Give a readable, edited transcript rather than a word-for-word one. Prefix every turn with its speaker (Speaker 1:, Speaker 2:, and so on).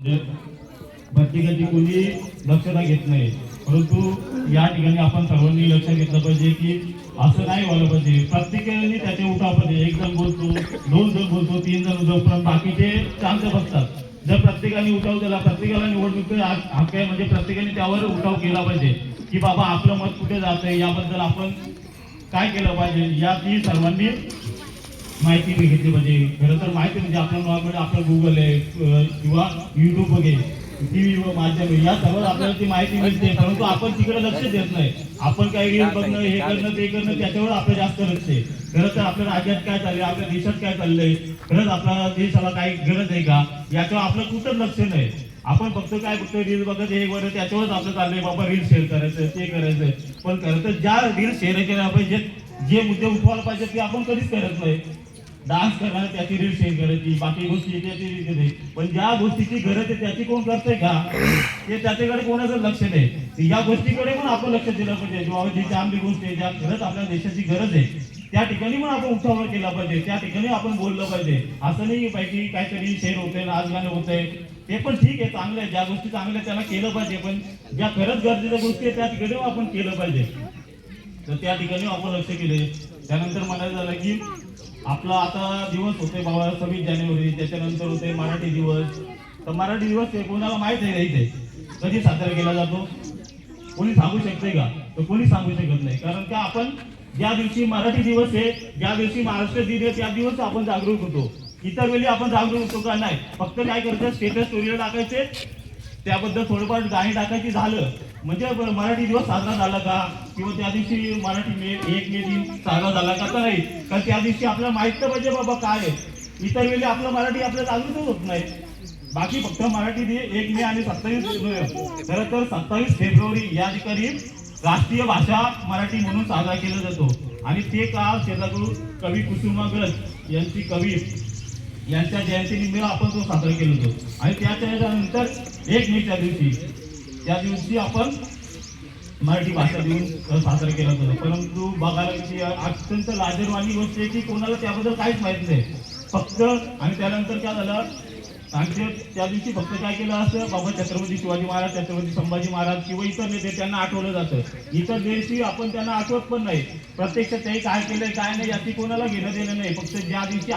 Speaker 1: प्रत्येकाची कोणी दक्षता घेत नाही, परंतु या ठिकाणी आपण सर्वांनी लक्ष घेतलं पाहिजे की असं नाही व्हायला पाहिजे. प्रत्येकाने त्याचे उठाव पाहिजे. एक जण बोलतो, दोन जण बोलतो, तीन जण उठाव, बाकीचे शांत बसतात. जर प्रत्येकाने उठाव केला, प्रत्येकाला निवडणूक हक्क आहे म्हणजे प्रत्येकाने त्यावर उठाव केला पाहिजे की बाबा आपलं मत कुठे जातंय, याबद्दल आपण काय केलं पाहिजे, याची सर्वांनी माहिती घेतली पाहिजे. खरं तर माहिती म्हणजे आपण नॉर्मल आपलं गुगल आहे किंवा युट्यूब वगैरे टीव्ही माध्यम या सर्व आपल्याला ती माहिती मिळते, परंतु आपण तिकडे लक्ष देत नाही. आपण काही रील बघणं, हे करणं, ते करणं, त्याच्यावर आपलं जास्त लक्ष आहे. खरं तर आपल्या राज्यात काय चाललंय, आपल्या देशात काय चाललंय, खरंच आपल्या देशाला काही गरज आहे का, याच्यावर आपलं कुठंच लक्ष नाही. आपण फक्त रील बघत हे बरं, त्याच्यावरच आपलं चाललंय बाबा रील शेअर करायचं, ते करायचं. पण खरं तर ज्या रील शेअर केल्या पाहिजे, जे मुद्दे उठवायला पाहिजे ते आपण कधीच करत नाही. डान्स करणार त्याची रील शेअर करायची, बाकी गोष्टी त्याची रील करायची, पण ज्या गोष्टीची गरज आहे त्याची कोण करतंय का, ते त्याच्याकडे कोणाचं लक्ष नाही. या गोष्टीकडे पण आपण लक्ष दिलं पाहिजे. जेव्हा जी चांगली गोष्ट आहे, ज्या खरंच आपल्या देशाची गरज आहे, त्या ठिकाणी पण आपण उठावर केला पाहिजे, त्या ठिकाणी आपण बोललं पाहिजे. असं नाही पाहिजे काहीतरी शेअर होतंय, नाचगाणं होतंय, ते पण ठीक आहे, चांगलं आहे. ज्या गोष्टी चांगल्या त्याला केलं पाहिजे, पण ज्या खरंच गरजेच्या गोष्टी आहेत त्या ठिकाणी आपण केलं पाहिजे. तर त्या ठिकाणी आपण लक्ष केले. त्यानंतर म्हणायचं झालं की आपला आता दिवस होते बाबा 26 जानेवारी, त्याच्यानंतर होते मराठी दिवस. तर मराठी दिवस हे कोणाला माहित आहे का इथे कधी साजरा केला जातो? कोणी सांगू शकते का? तर कोणी सांगू शकत नाही. कारण का आपण ज्या दिवशी मराठी दिवस आहे, ज्या दिवशी महाराष्ट्र दिन आहे, त्या दिवस आपण जागरूक होतो. इतर वेळी आपण जागरूक होतो का? नाही. फक्त काय करतो, स्टेटस स्टोरीला टाकायचे, त्याबद्दल थोडंफार गाणी टाकायची, झालं. म्हणजे मराठी दिवस साजरा झाला का, किंवा त्या दिवशी मराठी एक मे दिन साजरा झाला का? तर नाही. कारण त्या दिवशी आपल्याला माहित तर पाहिजे बाबा काय आहे. इतर वेळी आपलं मराठी आपल्याला जागृतच होत नाही. बाकी फक्त मराठी दिन 1 मे आणि 27 खरं तर 27 फेब्रुवारी या ठिकाणी राष्ट्रीय भाषा मराठी म्हणून साजरा केला जातो. आणि ते का शेजागुरु कवी कुसुमाग्रज यांची कवी यांच्या जयंतीनिमित्त आपण तो साजरा केला जातो. आणि त्याच्यानंतर 1 मेच्या दिवशी त्या दिवशी आपण मराठी भाषा दिन साजरा केला जातो. परंतु बघायला अत्यंत लाजरवाणी गोष्ट आहे की कोणाला त्याबद्दल काहीच माहित नाही. फक्त आणि त्यानंतर काय झालं, आणि त्या दिवशी फक्त काय केलं असतं, बाबा छत्रपती शिवाजी महाराज, छत्रपती संभाजी महाराज किंवा इतर नेते त्यांना आठवलं जातं. इतर दिवशी आपण त्यांना आठवत पण नाही. प्रत्यक्षात ते काय केलंय काय नाही याची कोणाला घेणं देणं नाही. फक्त ज्या दिवशी